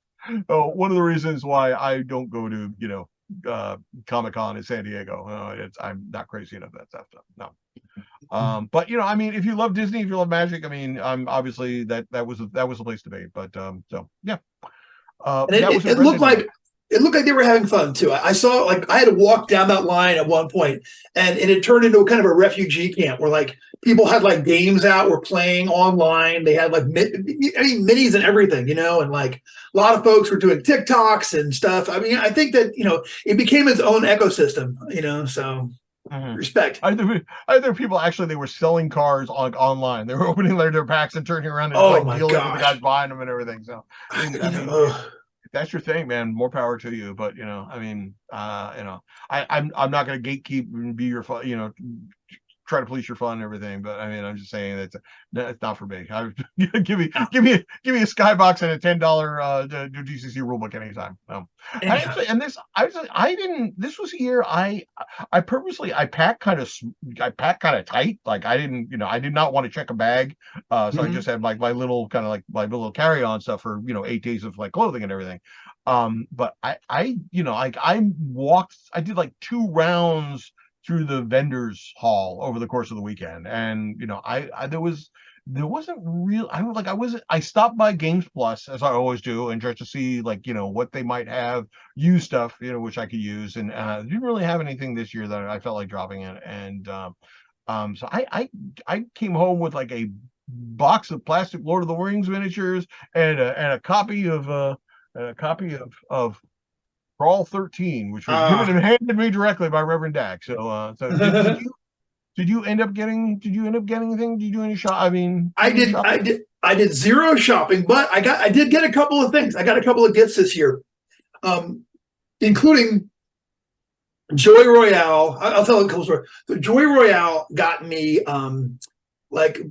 one of the reasons why I don't go to Comic-Con in San Diego. I'm not crazy enough that stuff. No. But I mean, if you love Disney, if you love magic, I mean, obviously that was the place to be. But so yeah. And it looked like they were having fun too. I saw, like, I had to walk down that line at one point, and it had turned into a kind of a refugee camp where like people had like games out, were playing online. They had like minis and everything, and like a lot of folks were doing TikToks and stuff. I mean, I think that it became its own ecosystem. So. Respect. Either people actually they were selling cars online. They were opening their packs and turning around and dealing with the guys buying them and everything. So I mean, if that's your thing, man, more power to you. But I mean, I'm not going to gatekeep and be your try to police your fun and everything. But I mean, I'm just saying that it's not for me. Give me a skybox and a $10 DCC rulebook anytime. This was a year I packed kind of tight. Like I did not want to check a bag. So I just had like my little carry-on stuff for 8 days of like clothing and everything. But I did like 2 rounds through the vendors hall over the course of the weekend, and there was there wasn't real. I stopped by Games Plus as I always do, and just to see like what they might have used stuff which I could use, and didn't really have anything this year that I felt like dropping in, and so I came home with like a box of plastic Lord of the Rings miniatures and a copy of Crawl 13, which was given and handed me directly by Reverend Dak. So did you end up getting anything? Did you do any shop? I mean, I did zero shopping, but I did get a couple of things. I got a couple of gifts this year, including Joy Royale. I'll tell a couple stories. So Joy Royale got me like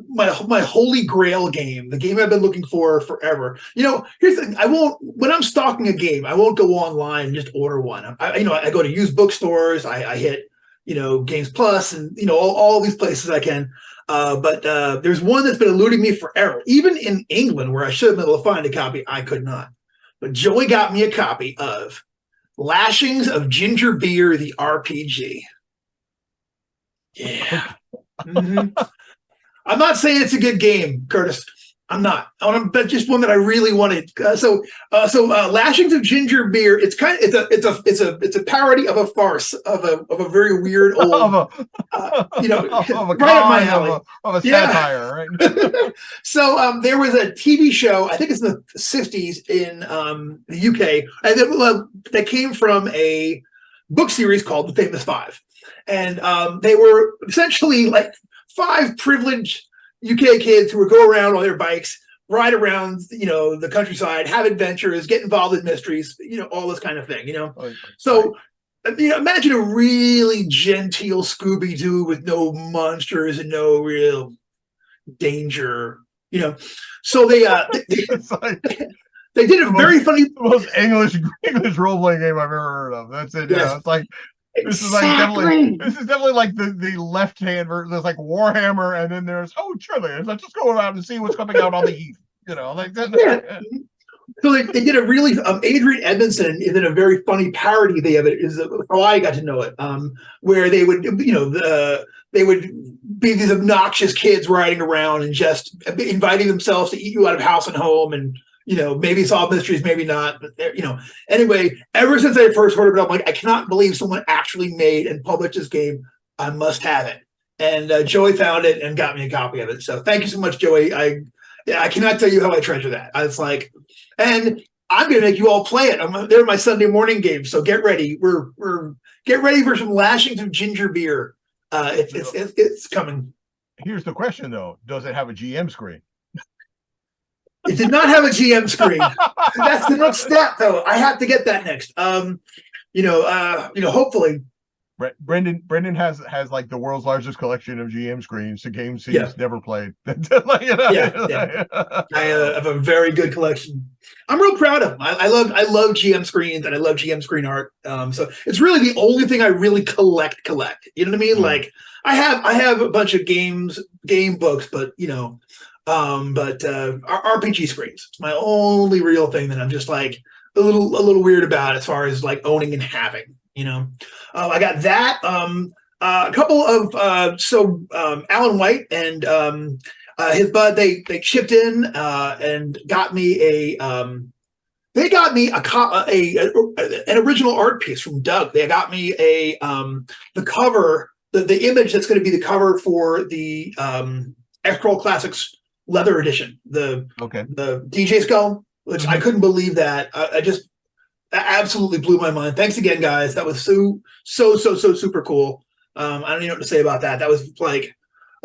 my holy grail game, the game I've been looking for forever. Here's the thing: when I'm stocking a game, I won't go online and just order one. I go to used bookstores. I hit Games Plus and all these places I can. But there's one that's been eluding me forever. Even in England, where I should have been able to find a copy, I could not. But Joey got me a copy of Lashings of Ginger Beer, the RPG. Yeah. Mm-hmm. I'm not saying it's a good game, Curtis. I'm not. I want to bet just one that I really wanted. So Lashings of Ginger Beer. It's a parody of a farce of a very weird old of a right up my alley of a satire, right? So there was a TV show. I think it's in the 60s in the UK, and that came from a book series called The Famous Five, and they were essentially like five privileged UK kids who would go around on their bikes, ride around, the countryside, have adventures, get involved in mysteries, all this kind of thing, So, imagine a really genteel Scooby-Doo with no monsters and no real danger, So they they did a very funny, the most English role playing game I've ever heard of. That's it. Yes. It's like. Exactly. This is definitely like the left hand version. There's like Warhammer, and then there's let's just go around and see what's coming out on the heath. Like that. Yeah. So they did a really Adrian Edmondson, and then a very funny parody they have it is how I got to know it. Where they would they would be these obnoxious kids riding around and just inviting themselves to eat you out of house and home, and maybe solve mysteries, maybe not, but anyway, ever since I first heard of it, I'm like, I cannot believe someone actually made and published this game. I must have it. And Joey found it and got me a copy of it. So thank you so much, Joey. I cannot tell you how I treasure that. It's like, and I'm going to make you all play it. They're my Sunday morning games. So get ready. Get ready for some Lashings of Ginger Beer. It's coming. Here's the question though. Does it have a GM screen? It did not have a GM screen. That's the next step, though. I have to get that next. Hopefully. Brendan has like the world's largest collection of GM screens to games he's never played. Yeah. I have a very good collection. I'm real proud of them. I love GM screens and I love GM screen art. So it's really the only thing I really collect. You know what I mean? Mm-hmm. Like I have a bunch of game books, but RPG screens. It's my only real thing that I'm just like a little weird about as far as like owning and having, I got that. A couple of Alan White and his bud, they chipped in and got me an original art piece from Doug. They got me the cover, the image that's going to be the cover for the X-Crawl Classics leather edition, the DJ skull, which I couldn't believe that. I just absolutely blew my mind. Thanks again, guys. That was so super cool. I don't even know what to say about that. That was like,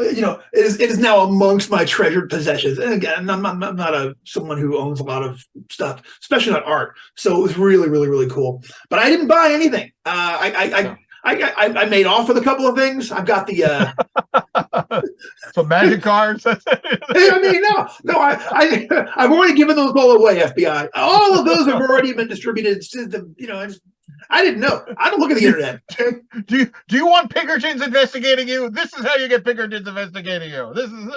it is now amongst my treasured possessions. And again, I'm not someone who owns a lot of stuff, especially not art. So it was really, really, really cool. But I didn't buy anything. I made off with a couple of things. I've got the some magic cards. I mean, no. I've already given those all away. FBI. All of those have already been distributed. I didn't know. I don't look at the internet. Do you want Pinkertons investigating you? This is how you get Pinkertons investigating you. This is.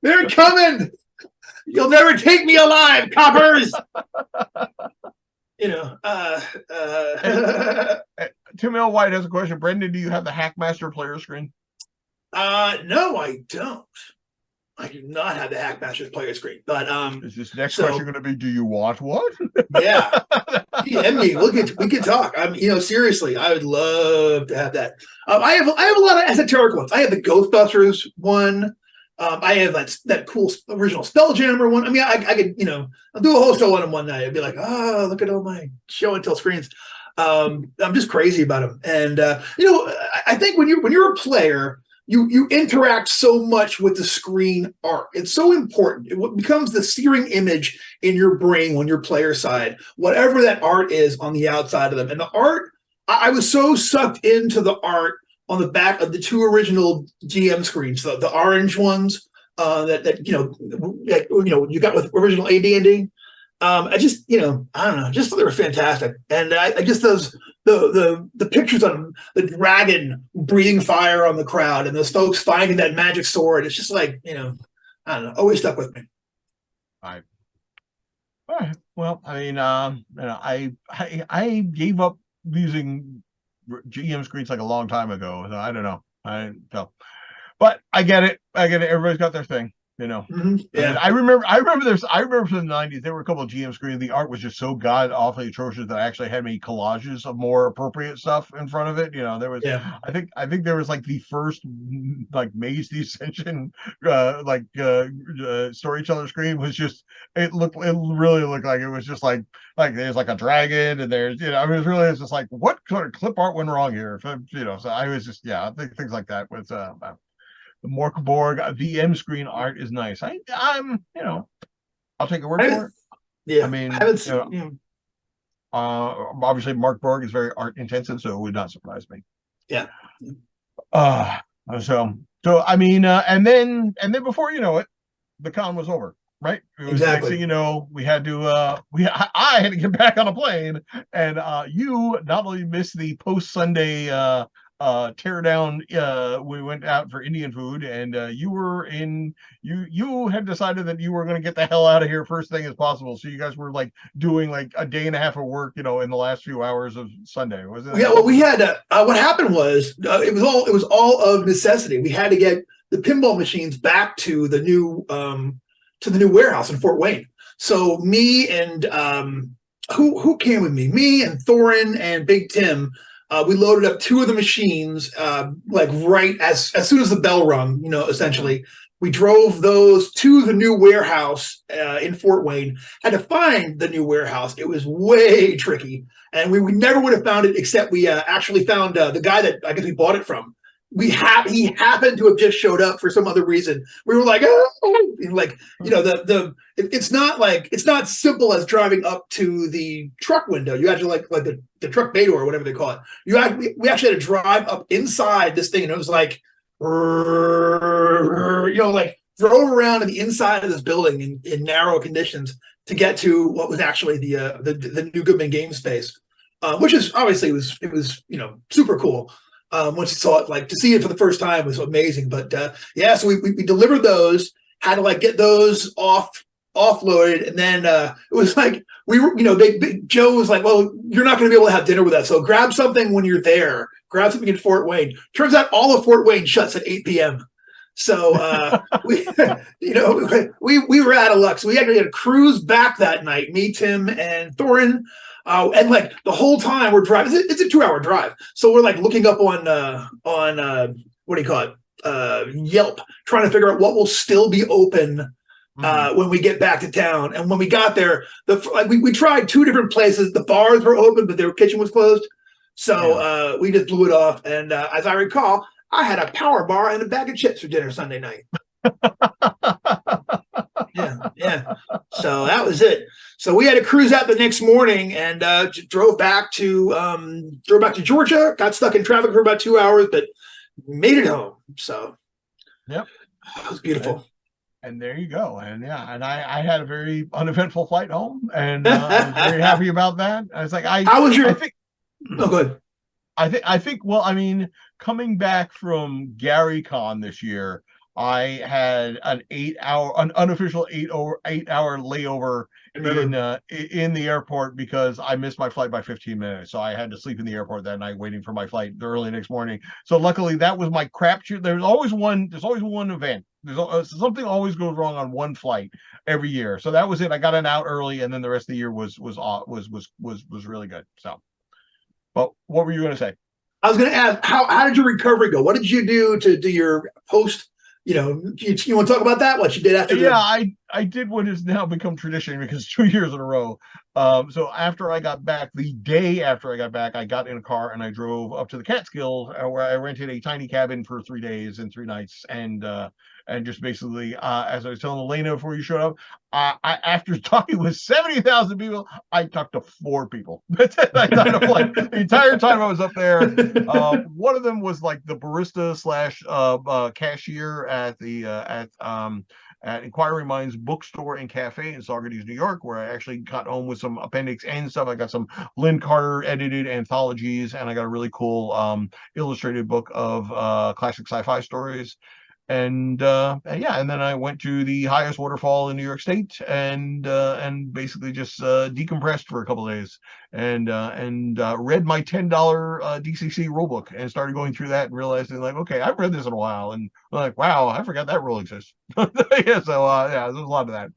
They're coming. You'll never take me alive, coppers. Tim L. White has a question. Brendan, do you have the Hackmaster player screen? No, I don't. I do not have the Hackmasters player screen, but Is this next so question going to be, do you want one? yeah, DM me. We can talk. Seriously, I would love to have that. I have a lot of esoteric ones. I have the Ghostbusters one. I have that cool original Spelljammer one. I mean, I could, I'll do a whole show on them one night. I'd be like, oh, look at all my show and tell screens. I'm just crazy about them. And I think when you're a player, you interact so much with the screen art. It's so important. It becomes the searing image in your brain when you're player side, whatever that art is on the outside of them. And the art, I was so sucked into the art on the back of the two original GM screens, the orange ones that you got with original AD&D. I just, I don't know, just thought they were fantastic. And I just the pictures of the dragon breathing fire on the crowd and those folks finding that magic sword. It's just like, I don't know, always stuck with me. All right. Well, I mean, I gave up using GM screens like a long time ago. So I don't know. But I get it. Everybody's got their thing. Mm-hmm. Yeah. And I remember from the 90s, there were a couple of GM screens. The art was just so god awfully atrocious that I actually had many collages of more appropriate stuff in front of it. There was, yeah. I think there was like the first like Maze the Ascension storyteller screen was just, it really looked like it was just like there's like a dragon and there's, I mean, it's just like, what sort of clip art went wrong here? So I was just, I think things like that was, the Morkborg VM screen art is nice. I'm I'll take a word for it. Yeah, I mean, I haven't seen, obviously Mark Borg is very art intensive, so it would not surprise me. Yeah. So I mean, and then before you know it, the con was over, right? It was, exactly. next thing we had to I had to get back on a plane, and you not only missed the post Sunday tear down, we went out for Indian food, and you had decided that you were going to get the hell out of here first thing as possible, so you guys were like doing like a day and a half of work in the last few hours of Sunday, was it? Yeah, well, we had what happened was it was all of necessity. We had to get the pinball machines back to the new warehouse in Fort Wayne. So me and who came with me? Me and Thorin and Big Tim. We loaded up two of the machines, like right as soon as the bell rung. Essentially, we drove those to the new warehouse in Fort Wayne. Had to find the new warehouse. It was way tricky, and we never would have found it except we actually found the guy that I guess we bought it from. He happened to have just showed up for some other reason. We were like, oh, like it's not simple as driving up to the truck window. You actually like the truck bay door or whatever they call it. We actually had to drive up inside this thing, and it was like, like drove around in the inside of this building in narrow conditions to get to what was actually the new Goodman game space, which is obviously it was super cool. Once you saw it, like to see it for the first time was amazing. But so we delivered those, had to like get those offloaded, and then it was like we were, Joe was like, well, you're not going to be able to have dinner with us, so grab something when you're there. Grab something in Fort Wayne. Turns out all of Fort Wayne shuts at 8 p.m. So we were out of luck. So we had to cruise back that night. Me, Tim, and Thorin. And like the whole time we're driving, it's a 2-hour drive. So we're like looking up on what do you call it? Yelp, trying to figure out what will still be open when we get back to town. And when we got there, we tried 2 different places. The bars were open, but their kitchen was closed. So we just blew it off. And as I recall, I had a power bar and a bag of chips for dinner Sunday night. Yeah. So that was it. So we had to cruise out the next morning and drove back to Georgia. Got stuck in traffic for about 2 hours, but made it home. So yep, it was beautiful. And there you go. And I had a very uneventful flight home, and I was very happy about that. I was like, how was your? Oh, good. I think. Well, I mean, coming back from GaryCon this year, I had an unofficial 8 hour layover I remember. in the airport because I missed my flight by 15 minutes. So I had to sleep in the airport that night waiting for my flight the early next morning. So luckily that was my crapshoot. There's always one event. Something always goes wrong on one flight every year. So that was it. I got it out early, and then the rest of the year was really good. So, but what were you going to say? I was going to ask, how did your recovery go? What did you do to do your post? You want to talk about that? What you did after Yeah, the? I did what has now become tradition because 2 years in a row. So after I got back, the day after I got back, I got in a car and I drove up to the Catskills, where I rented a tiny cabin for 3 days and 3 nights, and just basically, as I was telling Elena before you showed up, after talking with 70,000 people, I talked to 4 people. That's it. I thought of like the entire time I was up there. One of them was like the barista slash cashier at Inquiring Minds bookstore and cafe in Saugerties, New York, where I actually got home with some appendix and stuff. I got some Lynn Carter edited anthologies, and I got a really cool illustrated book of classic sci-fi stories. And yeah, and then I went to the highest waterfall in New York State and basically just decompressed for a couple of days and read my $10 DCC rulebook and started going through that and realizing like, okay, I've read this in a while, and like, wow, I forgot that rule exists. Yeah, so yeah, there's a lot of that.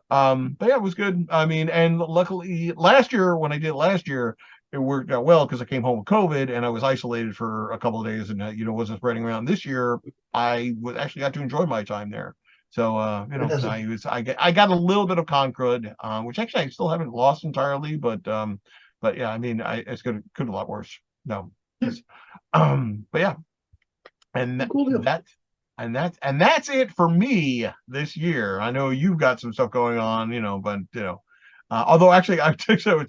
But yeah, it was good. I mean, and luckily last year when I did it last year, it worked out well because I came home with COVID and I was isolated for a couple of days and wasn't spreading around. This year, I was actually got to enjoy my time there. So I got a little bit of con crud, which actually I still haven't lost entirely, but yeah, I mean, it's could a lot worse. No, but yeah, and Cool deal. that's it for me this year. I know you've got some stuff going on, but although actually I was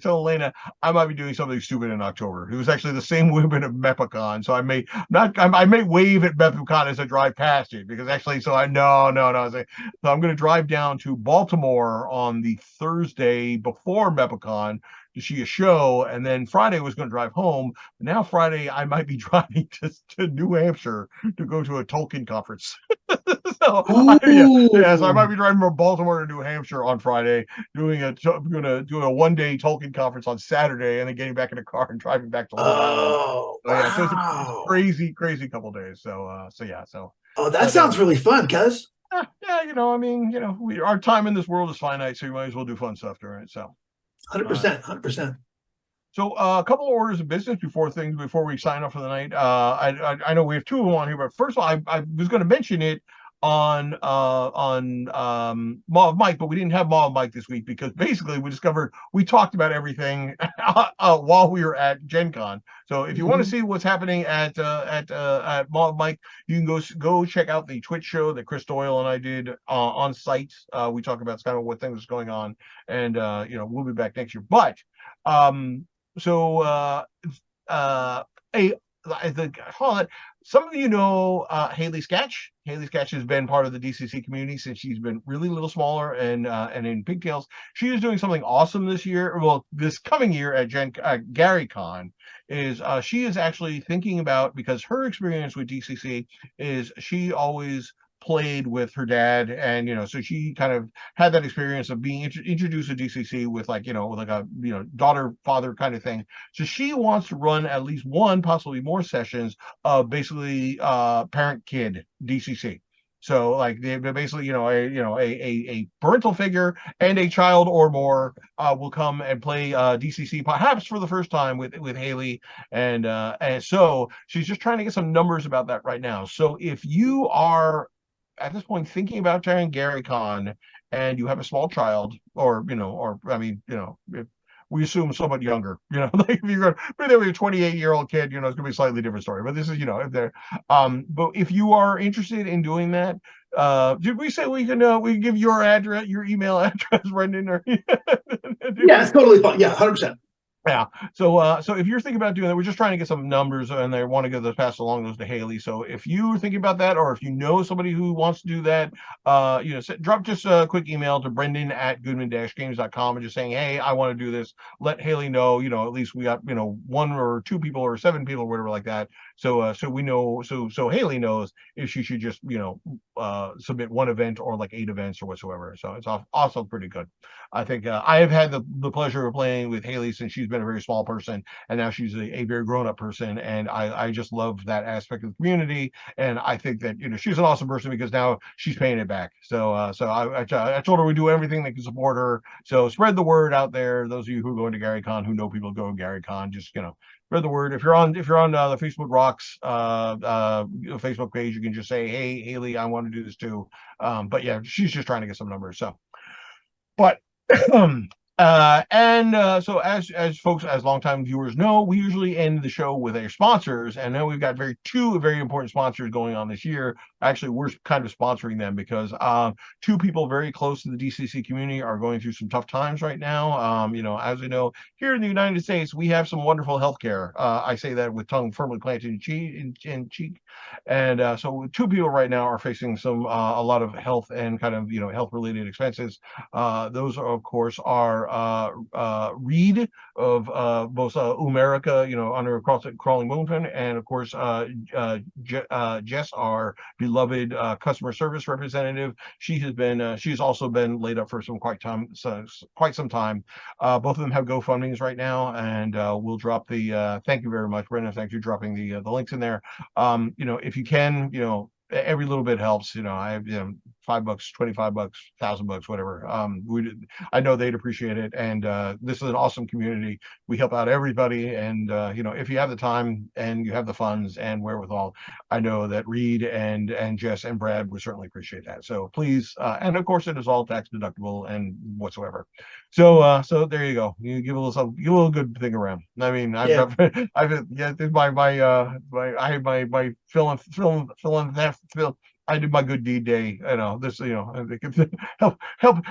telling Elena I might be doing something stupid in October. It was actually the same weekend of MEPACon, so I may wave at MEPACon as I drive past it because actually, so I no. So I'm going to drive down to Baltimore on the Thursday before MEPACon to see a show, and then Friday was going to drive home. But now Friday I might be driving to New Hampshire to go to a Tolkien conference. So I might Ooh. be driving from Baltimore to New Hampshire on Friday, gonna do a 1 day Tolkien conference on Saturday, and then getting back in the car and driving back to Long Island. Oh, So yeah, so it's a wow. crazy couple days. So yeah, Oh, that but sounds really fun, cuz. yeah, I mean, our time in this world is finite, so you might as well do fun stuff during it. So all right. 100%, 100%. So a couple of orders of business before we sign off for the night. I know we have two of them on here, but first of all, I was going to mention it on Mauve Mike, but we didn't have Mauve Mike this week because basically we talked about everything while we were at Gen Con. So if you want to Mhm. see what's happening at Mauve Mike, you can go check out the Twitch show that Chris Doyle and I did on site. We talk about kind of what things going on, and we'll be back next year. But so uh a call it some of Haley Sketch. Haley Sketch has been part of the DCC community since she's been really little smaller and in pigtails. She is doing something awesome this year. Well, this coming year at Gary Con is she is actually thinking about, because her experience with DCC is she always played with her dad, and so she kind of had that experience of being introduced to DCC with like with like a daughter father kind of thing. So she wants to run at least one, possibly more sessions of basically parent kid DCC. So like they basically a parental figure and a child or more will come and play DCC perhaps for the first time with Haley, and so she's just trying to get some numbers about that right now. So if you are at this point thinking about trying Gary Con and you have a small child, or I mean, if we assume somewhat younger, like if you're a 28-year-old kid, it's gonna be a slightly different story. But this is, if they're but if you are interested in doing that, did we say we can give your email address, Brendan, or Yeah, it's totally fun. Yeah, 100%. Yeah. So if you're thinking about doing that, we're just trying to get some numbers, and they want to get those passed along those to Haley. So if you're thinking about that, or if you know somebody who wants to do that, drop just a quick email to Brendan at Goodman-Games.com and just saying, hey, I want to do this. Let Haley know. At least we got one or two people or seven people or whatever like that. So we know. So Haley knows if she should just submit one event or like 8 events or whatsoever. So it's also pretty good. I think I have had the pleasure of playing with Haley since she's been a very small person, and now she's a very grown up person, and I just love that aspect of the community, and I think that she's an awesome person because now she's paying it back. So I told her we do everything that can support her. So spread the word out there. Those of you who go into GaryCon, who know people who go to GaryCon, just spread the word. If you're on the Facebook Rocks Facebook page, you can just say, hey Haley, I want to do this too. But yeah, she's just trying to get some numbers. But so as folks, as longtime viewers know, we usually end the show with our sponsors, and then we've got two very important sponsors going on this year. Actually, we're kind of sponsoring them because two people very close to the DCC community are going through some tough times right now. As we know, here in the United States, we have some wonderful healthcare. I say that with tongue firmly planted in cheek, and so two people right now are facing some a lot of health and kind of health related expenses. Those, of course, are Reed of both Umerica, under Crawling Moonfin, and of course Jess, our beloved customer service representative. She's also been laid up for quite some time. Both of them have GoFundMe's right now, and we'll drop the thank you very much, Brendan. Thanks for dropping the links in there. If you can, every little bit helps. I have $5, $25, $1,000, whatever. I know they'd appreciate it, and this is an awesome community. We help out everybody, and if you have the time and you have the funds and wherewithal, I know that Reed and Jess and Brad would certainly appreciate that. So please, and of course it is all tax deductible and whatsoever. So there you go. You give a little good thing around. I mean, Yeah. I have my I did my good deed day.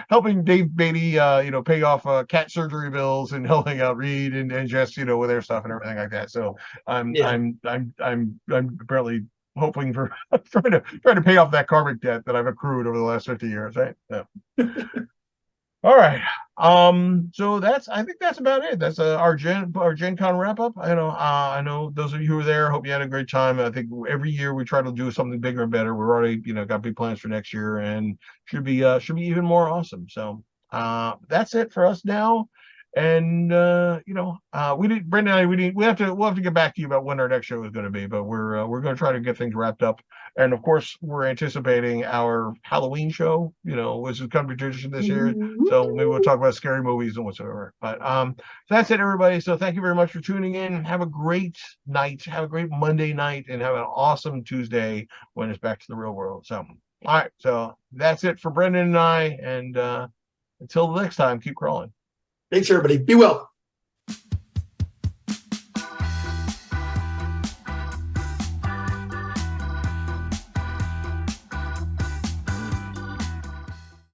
Helping Dave Beatty, pay off cat surgery bills, and helping out Reed and Jess, with their stuff and everything like that. So I'm Yeah. I'm apparently hoping for trying to pay off that karmic debt that I've accrued over the last 50 years. Right. So. All right. So I think that's about it. That's our Gen Con wrap up. I know those of you who were there, hope you had a great time. I think every year we try to do something bigger and better. We're already, got big plans for next year, and should be even more awesome. So that's it for us now. And Brendan and I, we'll have to get back to you about when our next show is going to be, but we're going to try to get things wrapped up. And of course, we're anticipating our Halloween show, which is coming to tradition this year. So maybe we'll talk about scary movies and whatsoever. But so that's it, everybody. So thank you very much for tuning in. Have a great night. Have a great Monday night, and have an awesome Tuesday when it's back to the real world. So all right. So that's it for Brendan and I. And until the next time, keep crawling. Thanks, everybody. Be well.